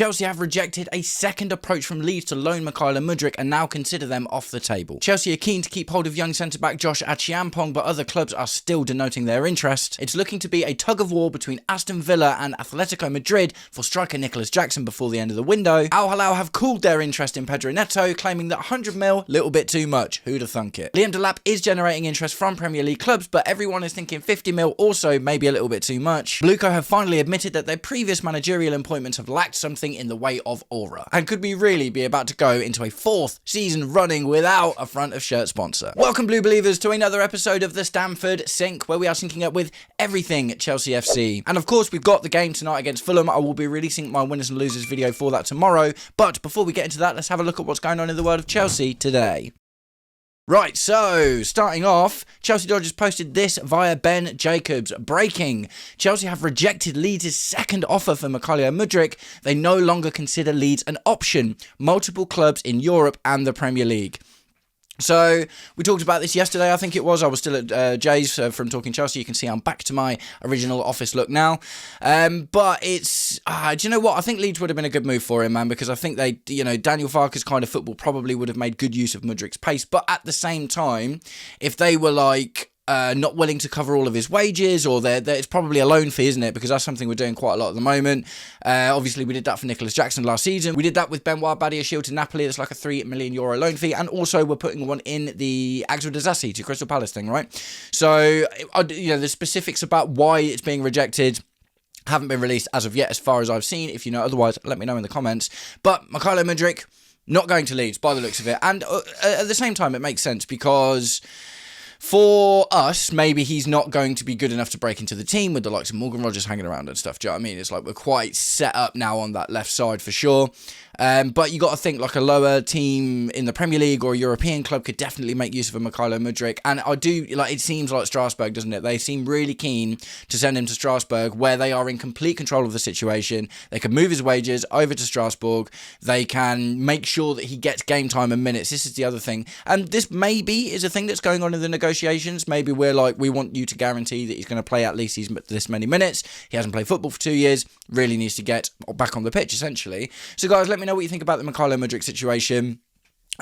Chelsea have rejected a second approach from Leeds to loan Mykhailo Mudryk and now consider them off the table. Chelsea are keen to keep hold of young centre-back Josh Acheampong, but other clubs are still denoting their interest. It's looking to be a tug-of-war between Aston Villa and Atletico Madrid for striker Nicholas Jackson before the end of the window. Al Hilal have cooled their interest in Pedro Neto, claiming that 100 mil, little bit too much. Who'd have thunk it? Delap is generating interest from Premier League clubs, but everyone is thinking 50 mil also maybe a little bit too much. Bluco have finally admitted that their previous managerial appointments have lacked something in the way of aura, and could we really be about to go into a 4th season running without a front of shirt sponsor. Welcome, Blue Believers, to another episode of the Stamford Sync, where we are syncing up with everything Chelsea FC. And of course, we've got the game tonight against Fulham. I will be releasing my winners and losers video for that tomorrow, but before we get into that, let's have a look at what's going on in the world of Chelsea today. Right, so, starting off, Chelsea Dodgers posted this via Ben Jacobs. Breaking: Chelsea have rejected Leeds' second offer for Mykhailo Mudryk. They no longer consider Leeds an option. Multiple clubs in Europe and the Premier League. So, we talked about this yesterday, I think it was. I was still at Jay's from Talking Chelsea. You can see I'm back to my original office look now. But it's, do you know what? I think Leeds would have been a good move for him, man, because I think they, Daniel Farke's kind of football probably would have made good use of Mudryk's pace. But at the same time, if they were not willing to cover all of his wages, or it's probably a loan fee, isn't it? Because that's something we're doing quite a lot at the moment. Obviously, we did that for Nicholas Jackson last season. We did that with Benoit Badiashile to Napoli. It's like a €3 million loan fee. And also, we're putting one in the Axel Disasi to Crystal Palace thing, right? So, the specifics about why it's being rejected haven't been released as of yet, as far as I've seen. If you know otherwise, let me know in the comments. But Mykhailo Mudryk, not going to Leeds by the looks of it. And at the same time, it makes sense because for us, maybe he's not going to be good enough to break into the team with the likes of Morgan Rogers hanging around and stuff. Do you know what I mean? It's like we're quite set up now on that left side for sure. But you got to think like a lower team in the Premier League or a European club could definitely make use of a Mykhailo Mudryk. And I do, it seems like Strasbourg, doesn't it? They seem really keen to send him to Strasbourg, where they are in complete control of the situation. They can move his wages over to Strasbourg. They can make sure that he gets game time and minutes. This is the other thing. And this maybe is a thing that's going on in the negotiations. Maybe we're like, we want you to guarantee that he's going to play at least this many minutes. He hasn't played football for 2 years. Really needs to get back on the pitch, essentially. So, guys, let me know what you think about the Mykhailo Mudryk situation.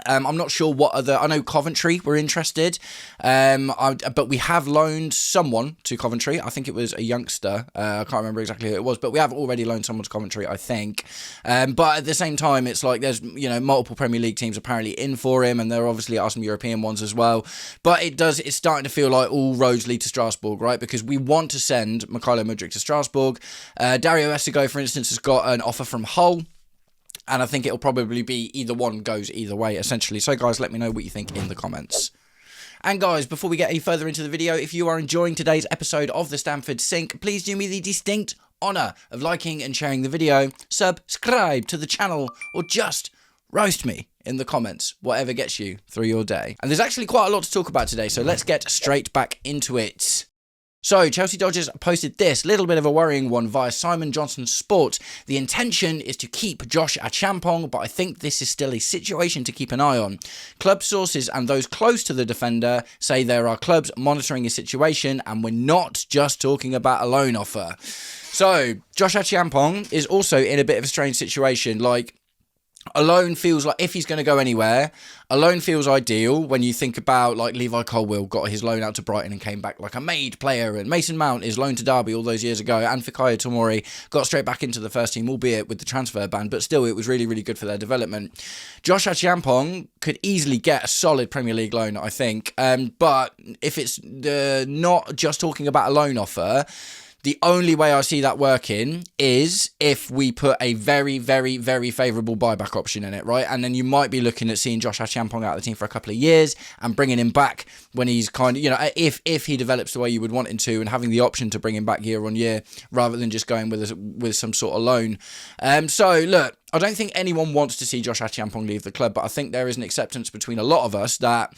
I'm not sure what I know Coventry were interested, but we have loaned someone to Coventry. I think it was a youngster. I can't remember exactly who it was, but we have already loaned someone to Coventry, I think. But at the same time, it's like there's, multiple Premier League teams apparently in for him, and there obviously are some European ones as well. But it's starting to feel like all roads lead to Strasbourg, right? Because we want to send Mykhailo Mudryk to Strasbourg. Dario Essigo, for instance, has got an offer from Hull. And I think it'll probably be either one goes either way, essentially. So, guys, let me know what you think in the comments. And, guys, before we get any further into the video, if you are enjoying today's episode of the Stamford Sync, please do me the distinct honour of liking and sharing the video, subscribe to the channel, or just roast me in the comments, whatever gets you through your day. And there's actually quite a lot to talk about today, so let's get straight back into it. So, Chelsea Dodgers posted this little bit of a worrying one via Simon Johnson Sport. The intention is to keep Josh Acheampong, but I think this is still a situation to keep an eye on. Club sources and those close to the defender say there are clubs monitoring his situation, and we're not just talking about a loan offer. So, Josh Acheampong is also in a bit of a strange situation. A loan feels like, if he's going to go anywhere, a loan feels ideal when you think about, Levi Colwill got his loan out to Brighton and came back like a made player, and Mason Mount is loaned to Derby all those years ago, and Fikayo Tomori got straight back into the first team, albeit with the transfer ban, but still, it was really, really good for their development. Josh Acheampong could easily get a solid Premier League loan, I think, but if it's not just talking about a loan offer, the only way I see that working is if we put a very, very, very favourable buyback option in it, right? And then you might be looking at seeing Josh Acheampong out of the team for a couple of years and bringing him back when he's kind of, if he develops the way you would want him to, and having the option to bring him back year on year rather than just going with some sort of loan. So, look, I don't think anyone wants to see Josh Acheampong leave the club, but I think there is an acceptance between a lot of us that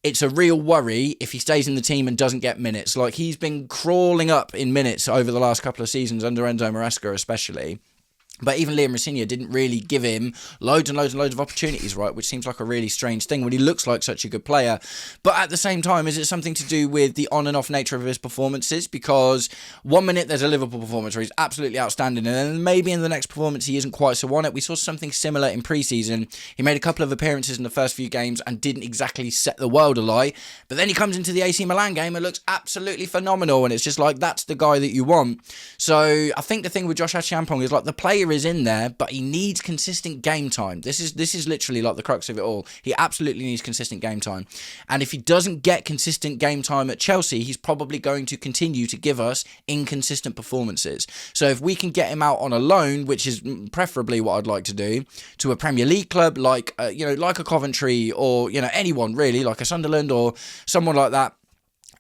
it's a real worry if he stays in the team and doesn't get minutes. He's been crawling up in minutes over the last couple of seasons under Enzo Maresca especially. But even Liam Rosenior didn't really give him loads and loads and loads of opportunities, right? Which seems like a really strange thing when he looks like such a good player. But at the same time, is it something to do with the on and off nature of his performances? Because 1 minute there's a Liverpool performance where he's absolutely outstanding, and then maybe in the next performance he isn't quite so on it. We saw something similar in pre-season. He made a couple of appearances in the first few games and didn't exactly set the world alight. But then he comes into the AC Milan game and looks absolutely phenomenal, and it's just like, that's the guy that you want. So I think the thing with Josh Acheampong is like, the player is in there, but he needs consistent game time. This is literally like the crux of it all. He absolutely needs consistent game time. And if he doesn't get consistent game time at Chelsea, he's probably going to continue to give us inconsistent performances. So if we can get him out on a loan, which is preferably what I'd like to do, to a Premier League club like like a Coventry, or anyone really, like a Sunderland or someone like that,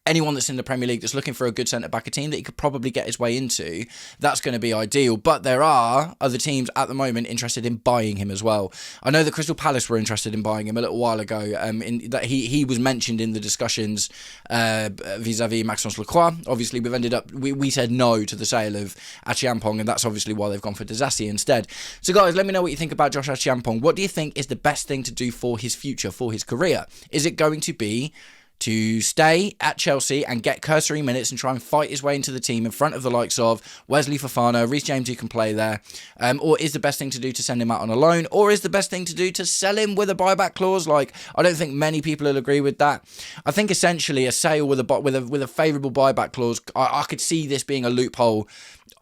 anyone that's in the Premier League that's looking for a good centre-back, a team that he could probably get his way into, that's going to be ideal. But there are other teams at the moment interested in buying him as well. I know that Crystal Palace were interested in buying him a little while ago. That he was mentioned in the discussions vis-a-vis Maxence Lacroix. Obviously, we said no to the sale of Acheampong, and that's obviously why they've gone for Disasi instead. So guys, let me know what you think about Josh Acheampong. What do you think is the best thing to do for his future, for his career? Is it going to be to stay at Chelsea and get cursory minutes and try and fight his way into the team in front of the likes of Wesley Fofana, Reece James, who can play there? Or is the best thing to do to send him out on a loan? Or is the best thing to do to sell him with a buyback clause? Like, I don't think many people will agree with that. I think essentially a sale with a favourable buyback clause, I could see this being a loophole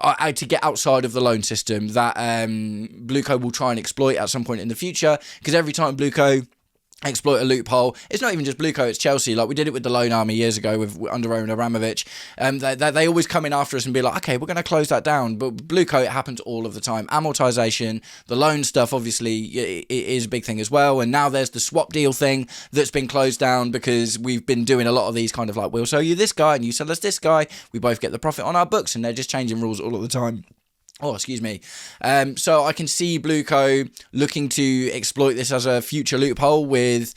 to get outside of the loan system that Blueco will try and exploit at some point in the future, because every time Blueco exploit a loophole, it's not even just Blueco, it's Chelsea. Like, we did it with the loan army years ago under Roman Abramovich. They always come in after us and be like, okay, we're going to close that down. But Blueco, it happens all of the time. Amortization, the loan stuff, obviously, is a big thing as well. And now there's the swap deal thing that's been closed down, because we've been doing a lot of these kind of like, we'll sell you this guy and you sell us this guy. We both get the profit on our books, and they're just changing rules all of the time. Oh, excuse me. So I can see Blueco looking to exploit this as a future loophole, with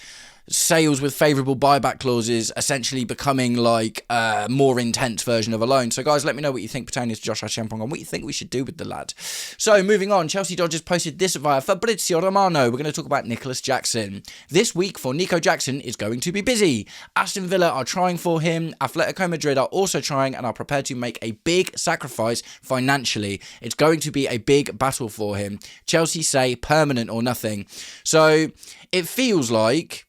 sales with favourable buyback clauses essentially becoming like a more intense version of a loan. So guys, let me know what you think pertaining to Josh Acheampong and what you think we should do with the lad. So moving on, Chelsea Dodgers posted this via Fabrizio Romano. We're going to talk about Nicholas Jackson. This week for Nico Jackson is going to be busy. Aston Villa are trying for him. Atletico Madrid are also trying and are prepared to make a big sacrifice financially. It's going to be a big battle for him. Chelsea say permanent or nothing. So it feels like,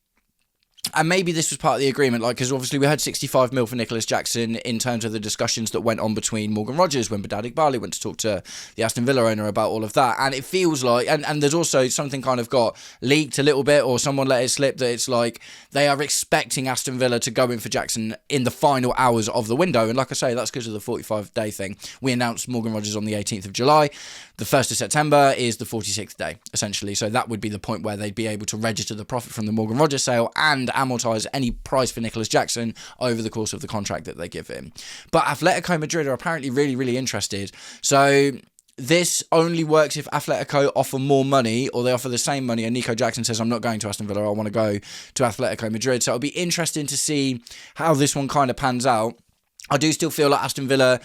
and maybe this was part of the agreement, like, because obviously we had 65 mil for Nicholas Jackson in terms of the discussions that went on between Morgan Rogers when Badad Igbali went to talk to the Aston Villa owner about all of that. And it feels like, and there's also something kind of got leaked a little bit, or someone let it slip, that it's like they are expecting Aston Villa to go in for Jackson in the final hours of the window. And like I say, that's because of the 45-day thing. We announced Morgan Rogers on the 18th of July. The 1st of September is the 46th day, essentially. So that would be the point where they'd be able to register the profit from the Morgan Rogers sale and amortise any price for Nicholas Jackson over the course of the contract that they give him. But Atletico Madrid are apparently really, really interested. So this only works if Atletico offer more money, or they offer the same money, and Nico Jackson says, I'm not going to Aston Villa, I want to go to Atletico Madrid. So it'll be interesting to see how this one kind of pans out. I do still feel like Aston Villa,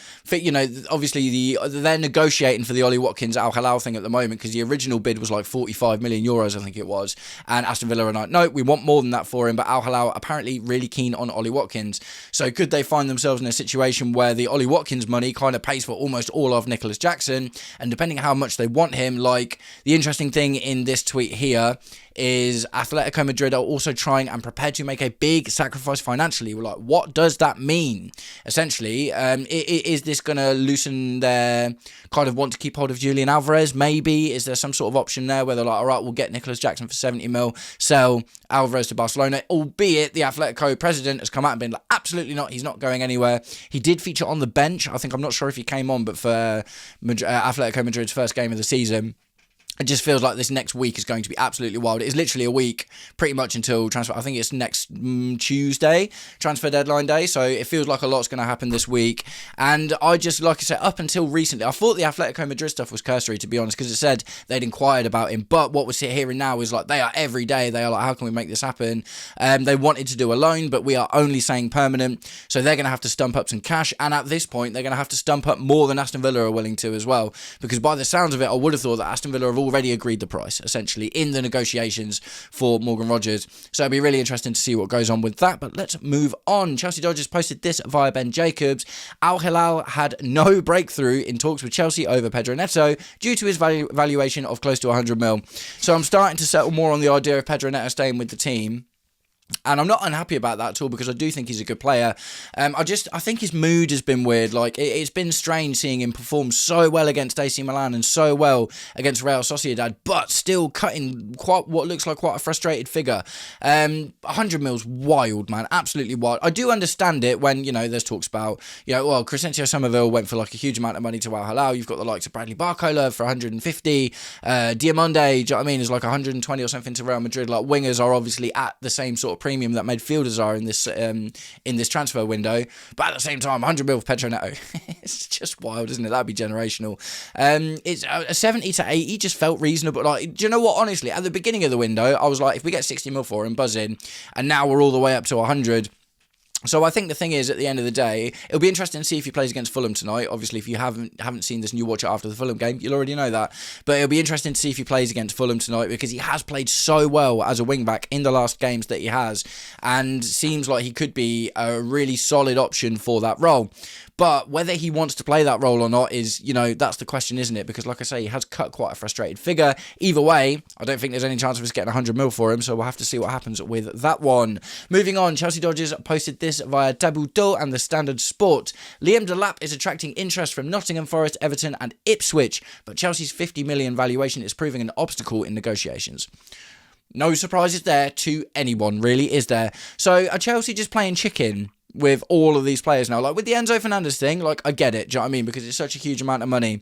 obviously they're negotiating for the Ollie Watkins Al Hilal thing at the moment, because the original bid was like 45 million euros, I think it was. And Aston Villa are like, no, we want more than that for him. But Al Hilal apparently really keen on Ollie Watkins. So could they find themselves in a situation where the Ollie Watkins money kind of pays for almost all of Nicholas Jackson? And depending on how much they want him, like, the interesting thing in this tweet here is Atletico Madrid are also trying and prepared to make a big sacrifice financially. We're like, what does that mean? Essentially, is this going to loosen their kind of want to keep hold of Julian Alvarez? Maybe. Is there some sort of option there where they're like, all right, we'll get Nicholas Jackson for 70 mil, sell Alvarez to Barcelona, albeit the Atletico president has come out and been like, absolutely not, he's not going anywhere. He did feature on the bench. I'm not sure if he came on, but for Atletico Madrid's first game of the season, it just feels like this next week is going to be absolutely wild. It is literally a week, pretty much until transfer. I think it's next Tuesday, transfer deadline day. So it feels like a lot's going to happen this week. And I just, like I said, up until recently, I thought the Atletico Madrid stuff was cursory, to be honest, because it said they'd inquired about him. But what we're hearing now is like they are every day. They are like, how can we make this happen? They wanted to do a loan, but we are only saying permanent. So they're going to have to stump up some cash. And at this point, they're going to have to stump up more than Aston Villa are willing to as well. Because by the sounds of it, I would have thought that Aston Villa have already agreed the price, essentially, in the negotiations for Morgan Rogers. So it'll be really interesting to see what goes on with that. But let's move on. Chelsea Dodgers posted this via Ben Jacobs. Al Hilal had no breakthrough in talks with Chelsea over Pedro Neto due to his valuation of close to 100 mil. So I'm starting to settle more on the idea of Pedro Neto staying with the team. And I'm not unhappy about that at all, because I do think he's a good player. I think his mood has been weird. Like, it's been strange seeing him perform so well against AC Milan and so well against Real Sociedad, but still cutting what looks like quite a frustrated figure. 100 mil's wild, man. Absolutely wild. I do understand it when, there's talks about, Crescencio Somerville went for like a huge amount of money to Al Hilal. You've got the likes of Bradley Barcola for 150. Diamonde, do you know what I mean, is like 120 or something to Real Madrid. Like, wingers are obviously at the same sort of premium that midfielders are in this transfer window, but at the same time, 100 mil for Pedro Neto. It's just wild, isn't it? That'd be generational. It's a 70 to 80 just felt reasonable. Like, do you know what? Honestly, at the beginning of the window, I was like, if we get 60 mil for him, buzz in, and now we're all the way up to 100. So I think the thing is, at the end of the day, it'll be interesting to see if he plays against Fulham tonight. Obviously, if you haven't seen this and you watch it after the Fulham game, you'll already know that. But it'll be interesting to see if he plays against Fulham tonight, because he has played so well as a wing-back in the last games that he has, and seems like he could be a really solid option for that role. But whether he wants to play that role or not is, that's the question, isn't it? Because, like I say, he has cut quite a frustrated figure. Either way, I don't think there's any chance of us getting 100 mil for him, so we'll have to see what happens with that one. Moving on, Chelsea Dodgers posted this via Tabuto and the Standard Sport. Liam Delap is attracting interest from Nottingham Forest, Everton and Ipswich, but Chelsea's 50 million valuation is proving an obstacle in negotiations. No surprises there to anyone, really, is there? So are Chelsea just playing chicken with all of these players now? Like, with the Enzo Fernandez thing, like, I get it, do you know what I mean? Because it's such a huge amount of money.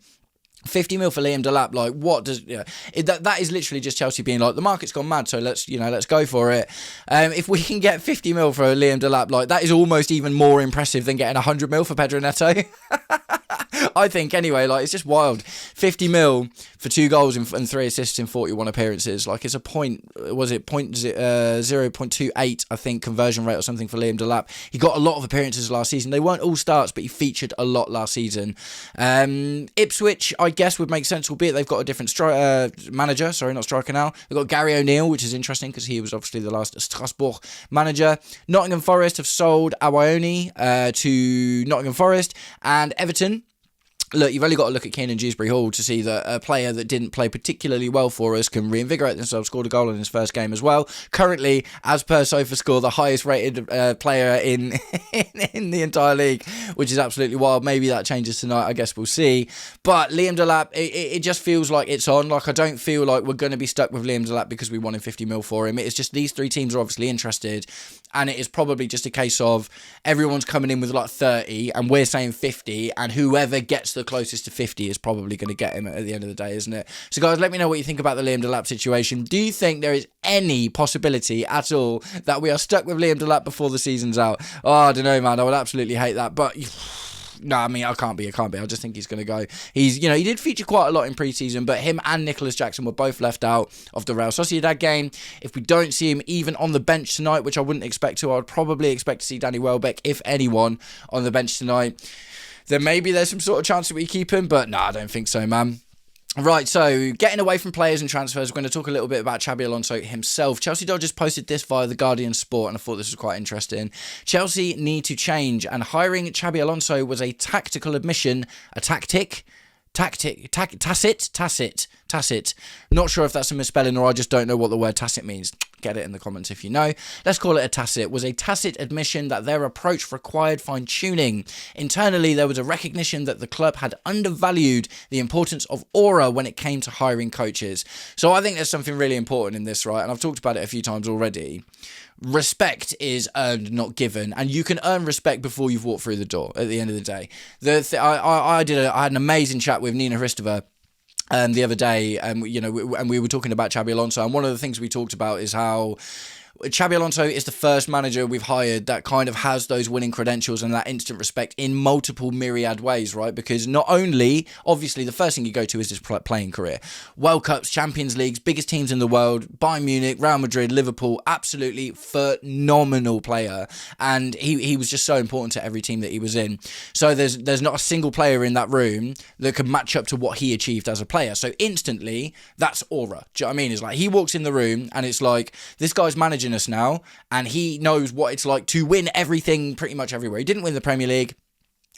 50 mil for Liam Delap, like, what does... that is literally just Chelsea being like, the market's gone mad, so let's go for it. If we can get 50 mil for Liam Delap, like, that is almost even more impressive than getting 100 mil for Pedro Neto. I think, anyway, like, it's just wild. 50 mil for 2 goals and 3 assists in 41 appearances. Like, it's a 0.28, I think, conversion rate or something for Liam Delap. He got a lot of appearances last season. They weren't all starts, but he featured a lot last season. Ipswich, I guess, would make sense, albeit they've got a different manager. Sorry, not striker now. They've got Gary O'Neill, which is interesting because he was obviously the last Strasbourg manager. Nottingham Forest have sold Awaioni to Nottingham Forest, and Everton. Look, you've only got to look at Keenan Dewsbury Hall to see that a player that didn't play particularly well for us can reinvigorate themselves, scored a goal in his first game as well. Currently, as per SofaScore, the highest rated player in the entire league, which is absolutely wild. Maybe that changes tonight, I guess we'll see. But Liam Delap, it just feels like it's on. Like, I don't feel like we're going to be stuck with Liam Delap because we wanted 50 mil for him. It's just these 3 teams are obviously interested, and it is probably just a case of everyone's coming in with like 30 and we're saying 50, and whoever gets the closest to 50 is probably going to get him at the end of the day, isn't it? So guys, let me know what you think about the Liam Delap situation. Do you think there is any possibility at all that we are stuck with Liam Delap before the season's out? Oh, I don't know, man. I would absolutely hate that, but... No, I mean, I can't be. I just think he's going to go. He did feature quite a lot in pre-season, but him and Nicholas Jackson were both left out of the Real Sociedad game. If we don't see him even on the bench tonight, which I wouldn't expect to, I would probably expect to see Danny Welbeck, if anyone, on the bench tonight. Then maybe there's some sort of chance that we keep him, but no, I don't think so, man. Right, so getting away from players and transfers, we're going to talk a little bit about Xabi Alonso himself. Chelsea Dodgers posted this via the Guardian Sport, and I thought this was quite interesting. Chelsea need to change, and hiring Xabi Alonso was a tactical admission, a tacit. Not sure if that's a misspelling or I just don't know what the word tacit means. Get it in the comments if you know. Let's call it a tacit. Was a tacit admission that their approach required fine-tuning. Internally, there was a recognition that the club had undervalued the importance of aura when it came to hiring coaches. So I think there's something really important in this, right? And I've talked about it a few times already. Respect is earned, not given, and you can earn respect before you've walked through the door. At the end of the day, I had an amazing chat with Nina Hristova the other day, and we were talking about Xabi Alonso, and one of the things we talked about is how Xabi Alonso is the first manager we've hired that kind of has those winning credentials and that instant respect in multiple myriad ways, right? Because not only, obviously, the first thing you go to is his playing career. World Cups, Champions Leagues, biggest teams in the world, Bayern Munich, Real Madrid, Liverpool, absolutely phenomenal player. And he was just so important to every team that he was in. So there's not a single player in that room that could match up to what he achieved as a player. So instantly, that's aura. Do you know what I mean? It's like he walks in the room and it's like, this guy's managing us now, and he knows what it's like to win everything pretty much everywhere. He didn't win the Premier League,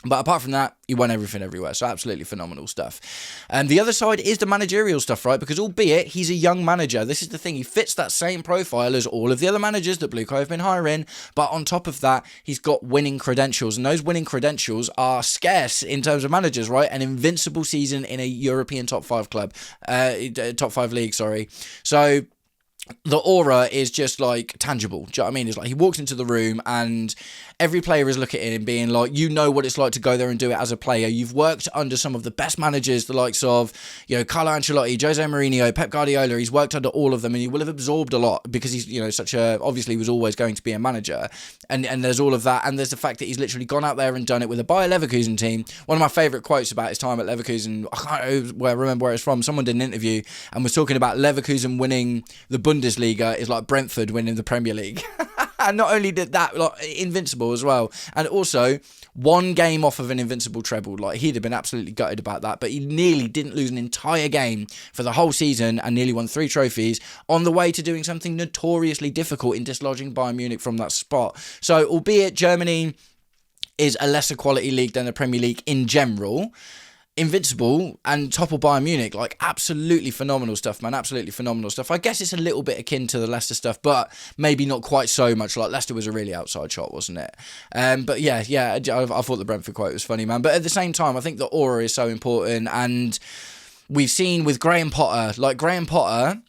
but apart from that, he won everything everywhere. So absolutely phenomenal stuff. And the other side is the managerial stuff, right? Because albeit he's a young manager, this is the thing. He fits that same profile as all of the other managers that Blue Co have been hiring. But on top of that, he's got winning credentials. And those winning credentials are scarce in terms of managers, right? An invincible season in a European top 5 club. Top 5 league, sorry. So the aura is just like tangible. Do you know what I mean? It's like he walks into the room and every player is looking at him being like, you know what it's like to go there and do it as a player. You've worked under some of the best managers, the likes of, Carlo Ancelotti, Jose Mourinho, Pep Guardiola. He's worked under all of them and he will have absorbed a lot because he's, obviously he was always going to be a manager. And there's all of that. And there's the fact that he's literally gone out there and done it with a Bayer Leverkusen team. One of my favourite quotes about his time at Leverkusen, I can't remember where it's from. Someone did an interview and was talking about Leverkusen winning the Bundesliga is like Brentford winning the Premier League. And not only did that, like, invincible as well. And also, one game off of an invincible treble. Like, he'd have been absolutely gutted about that. But he nearly didn't lose an entire game for the whole season and nearly won 3 trophies on the way to doing something notoriously difficult in dislodging Bayern Munich from that spot. So, albeit Germany is a lesser quality league than the Premier League in general, invincible and topple Bayern Munich, like absolutely phenomenal stuff, man. Absolutely phenomenal stuff. I guess it's a little bit akin to the Leicester stuff, but maybe not quite so much. Like Leicester was a really outside shot, wasn't it? But yeah, I thought the Brentford quote was funny, man. But at the same time, I think the aura is so important, and we've seen with Graham Potter, like Graham Potter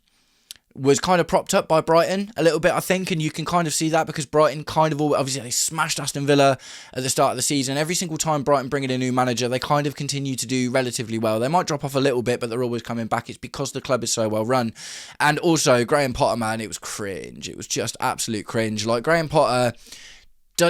was kind of propped up by Brighton a little bit, I think, and you can kind of see that because Brighton kind of obviously they smashed Aston Villa at the start of the season. Every single time Brighton bring in a new manager, they kind of continue to do relatively well. They might drop off a little bit, but they're always coming back. It's because the club is so well run. And also Graham Potter, man, it was cringe. It was just absolute cringe. Like Graham Potter,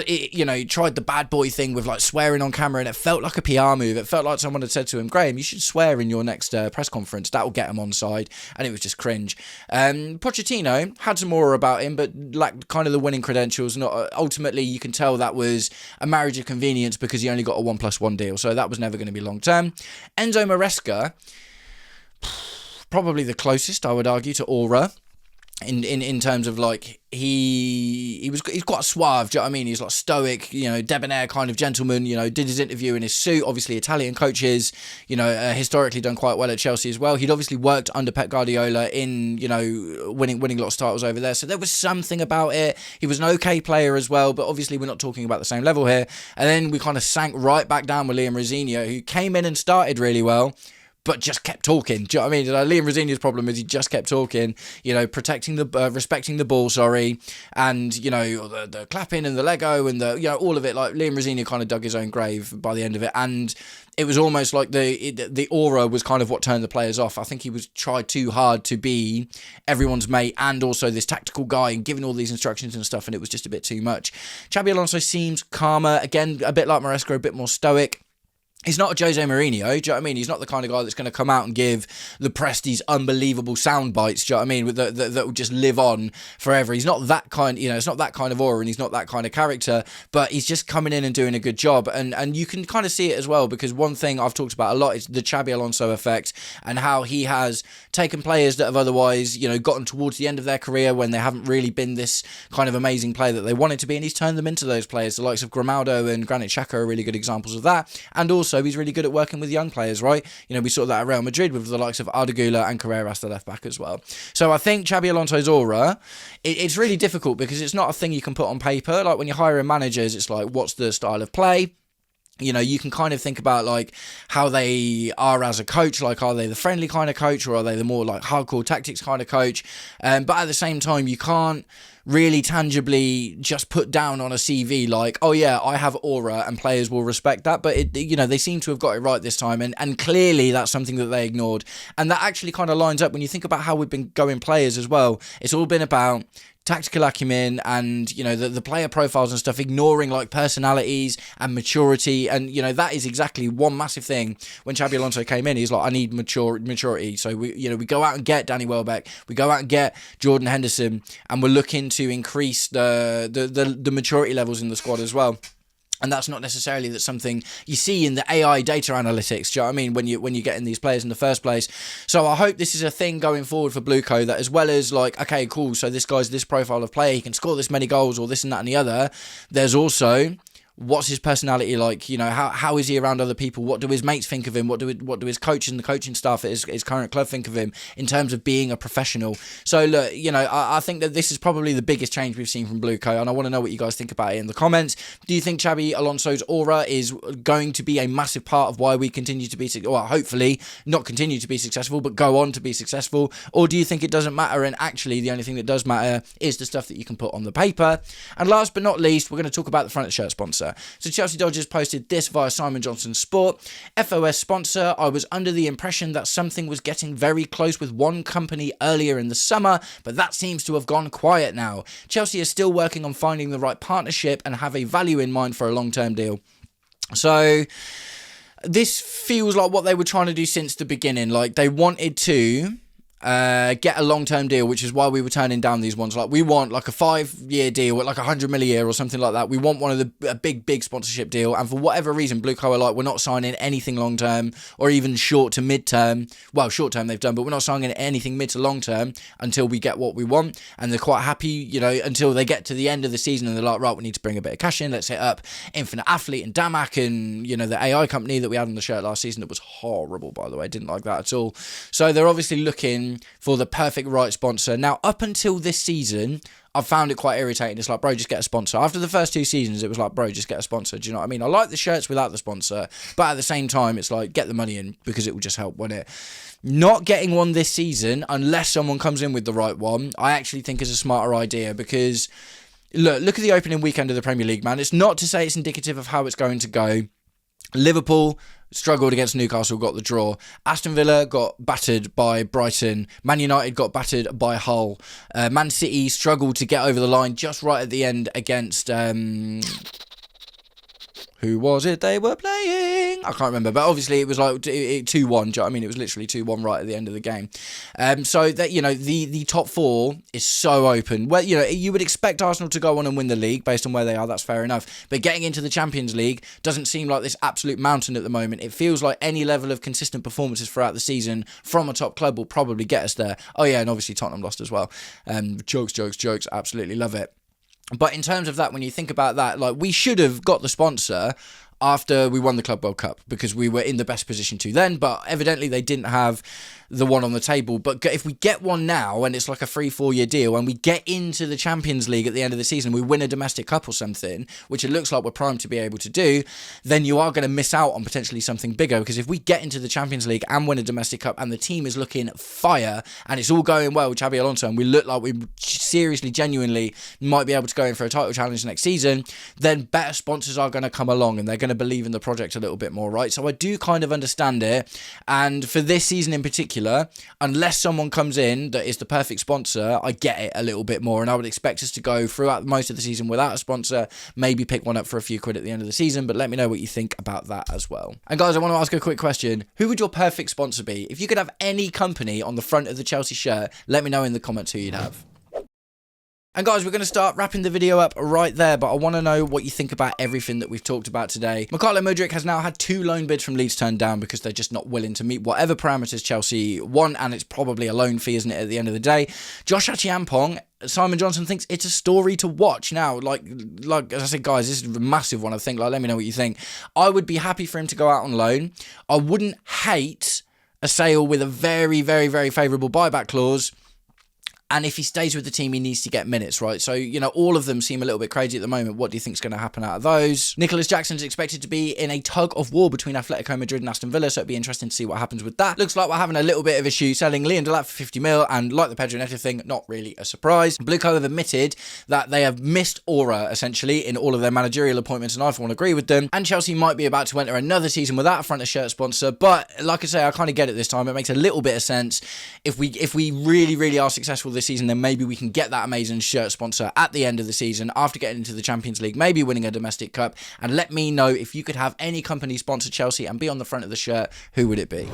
he tried the bad boy thing with like swearing on camera, and it felt like a PR move. It felt like someone had said to him, Graham, you should swear in your next press conference. That will get him on side. And it was just cringe. Pochettino had some aura about him, but lacked kind of the winning credentials. Not ultimately, you can tell that was a marriage of convenience because he only got a 1+1 deal. So that was never going to be long term. Enzo Maresca, probably the closest, I would argue, to aura. In terms of like he's quite suave, do you know what I mean? He's like stoic, debonair kind of gentleman, did his interview in his suit. Obviously Italian coaches, historically done quite well at Chelsea as well. He'd obviously worked under Pep Guardiola in, winning a lot of titles over there. So there was something about it. He was an okay player as well, but obviously we're not talking about the same level here. And then we kind of sank right back down with Liam Rosenior, who came in and started really well, but just kept talking. Do you know what I mean? Liam Rosenior's problem is he just kept talking, respecting the ball, and, the clapping and the Lego and the, all of it. Like Liam Rosenior kind of dug his own grave by the end of it, and it was almost like the aura was kind of what turned the players off. I think he was tried too hard to be everyone's mate and also this tactical guy and giving all these instructions and stuff, and it was just a bit too much. Xabi Alonso seems calmer, again, a bit like Maresca, a bit more stoic. He's not a Jose Mourinho, do you know what I mean? He's not the kind of guy that's going to come out and give the press these unbelievable sound bites, do you know what I mean? That will just live on forever. He's not that kind, it's not that kind of aura, and he's not that kind of character, but he's just coming in and doing a good job. And you can kind of see it as well, because one thing I've talked about a lot is the Xabi Alonso effect and how he has taken players that have otherwise, gotten towards the end of their career when they haven't really been this kind of amazing player that they wanted to be, and he's turned them into those players. The likes of Grimaldo and Granit Xhaka are really good examples of that. And also, he's really good at working with young players, right? We saw that at Real Madrid with the likes of Ardagula and Carreras, the left back as well. So I think Xabi Alonso's aura, it's really difficult because it's not a thing you can put on paper. Like when you're hiring managers, it's like, what's the style of play? You know, you can kind of think about like how they are as a coach. Like, are they the friendly kind of coach, or are they the more like hardcore tactics kind of coach? But at the same time, you can't really tangibly just put down on a CV like, oh yeah, I have aura and players will respect that. But it, you know, they seem to have got it right this time, and clearly that's something that they ignored. And that actually kind of lines up when you think about how we've been going players as well. It's all been about tactical acumen and, you know, the player profiles and stuff, ignoring like personalities and maturity. And, you know, that is exactly one massive thing. When Xabi Alonso came in, he's like, I need maturity. So we go out and get Danny Welbeck, we go out and get Jordan Henderson, and we're looking to increase the maturity levels in the squad as well. And that's not necessarily that something you see in the AI data analytics. Do you know what I mean? When you're getting these players in the first place. So I hope this is a thing going forward for Blueco, that as well as like, okay, cool, so this guy's this profile of player, he can score this many goals or this and that and the other. There's also, what's his personality like? You know, how is he around other people? What do his mates think of him? What do his coach and the coaching staff at his current club think of him in terms of being a professional? So look, you know, I think that this is probably the biggest change we've seen from Blueco, and I want to know what you guys think about it in the comments. Do you think Xabi Alonso's aura is going to be a massive part of why we continue to be, or hopefully not continue to be successful, but go on to be successful? Or do you think it doesn't matter, and actually the only thing that does matter is the stuff that you can put on the paper? And last but not least, we're going to talk about the front shirt sponsor. So Chelsea Dodgers posted this via Simon Johnson Sport. FOS sponsor, I was under the impression that something was getting very close with one company earlier in the summer, but that seems to have gone quiet now. Chelsea is still working on finding the right partnership and have a value in mind for a long-term deal. So this feels like what they were trying to do since the beginning. Like, they wanted to get a long-term deal, which is why we were turning down these ones. Like, we want like a 5-year deal with like 100 million a year or something like that. We want one of a big sponsorship deal, and for whatever reason Blueco are like, we're not signing anything long-term or even short to mid-term. Well, short-term they've done, but we're not signing anything mid to long-term until we get what we want. And they're quite happy, you know, until they get to the end of the season and they're like, right, we need to bring a bit of cash in, let's hit up Infinite Athlete and Damac and, you know, the AI company that we had on the shirt last season that was horrible, by the way. Didn't like that at all. So they're obviously looking for the perfect right sponsor. Now, up until this season, I've found it quite irritating. It's like, bro, just get a sponsor. After the first 2 seasons, it was like, bro, just get a sponsor. Do you know what I mean? I like the shirts without the sponsor, but at the same time, it's like, get the money in because it will just help, won't it? Not getting one this season, unless someone comes in with the right one, I actually think is a smarter idea, because look at the opening weekend of the Premier League, man. It's not to say it's indicative of how it's going to go. Liverpool struggled against Newcastle, got the draw. Aston Villa got battered by Brighton. Man United got battered by Hull. Man City struggled to get over the line just right at the end against... who was it they were playing? I can't remember, but obviously it was like 2-1. Do you know what I mean? It was literally 2-1 right at the end of the game. So that, you know, the top 4 is so open. Well, you know, you would expect Arsenal to go on and win the league based on where they are. That's fair enough. But getting into the Champions League doesn't seem like this absolute mountain at the moment. It feels like any level of consistent performances throughout the season from a top club will probably get us there. Oh yeah, and obviously Tottenham lost as well. Jokes. Absolutely love it. But in terms of that, when you think about that, like, we should have got the sponsor after we won the Club World Cup, because we were in the best position to then, but evidently they didn't have the one on the table. But if we get one now, and it's like a 3-4 year deal, and we get into the Champions League at the end of the season, we win a domestic cup or something, which it looks like we're primed to be able to do, then you are going to miss out on potentially something bigger. Because if we get into the Champions League and win a domestic cup, and the team is looking fire, and it's all going well with Xabi Alonso, and we look like we seriously, genuinely might be able to go in for a title challenge next season, then better sponsors are going to come along, and they're going to believe in the project a little bit more, right? So I do kind of understand it. And for this season in particular, unless someone comes in that is the perfect sponsor, I get it a little bit more. And I would expect us to go throughout most of the season without a sponsor, maybe pick one up for a few quid at the end of the season. But let me know what you think about that as well. And guys, I want to ask a quick question. Who would your perfect sponsor be? If you could have any company on the front of the Chelsea shirt, let me know in the comments who you'd have. And guys, we're going to start wrapping the video up right there, but I want to know what you think about everything that we've talked about today. Mykhailo Mudryk has now had 2 loan bids from Leeds turned down because they're just not willing to meet whatever parameters Chelsea want, and it's probably a loan fee, isn't it, at the end of the day? Josh Acheampong, Simon Johnson thinks it's a story to watch. Now, like as I said, guys, this is a massive one, I think. Like, let me know what you think. I would be happy for him to go out on loan. I wouldn't hate a sale with a very, very, very favourable buyback clause. And if he stays with the team, he needs to get minutes, right? So, you know, all of them seem a little bit crazy at the moment. What do you think is going to happen out of those? Nicholas Jackson is expected to be in a tug of war between Atletico Madrid and Aston Villa, so it'd be interesting to see what happens with that. Looks like we're having a little bit of issue selling Liam Delap for 50 mil, and like the Pedro Neto thing, not really a surprise. Blue Co have admitted that they have missed aura, essentially, in all of their managerial appointments, and I for one agree with them. And Chelsea might be about to enter another season without a front of shirt sponsor, but like I say, I kind of get it this time. It makes a little bit of sense. If we really are successful this season, then maybe we can get that amazing shirt sponsor at the end of the season after getting into the Champions League, maybe winning a domestic cup. And let me know, if you could have any company sponsor Chelsea and be on the front of the shirt, who would it be?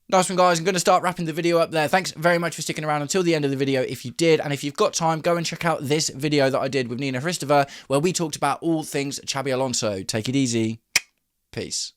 Nice one, guys. I'm going to start wrapping the video up there. Thanks very much for sticking around until the end of the video if you did. And if you've got time, go and check out this video that I did with Nina Hristova, where we talked about all things Xabi Alonso. Take it easy. Peace.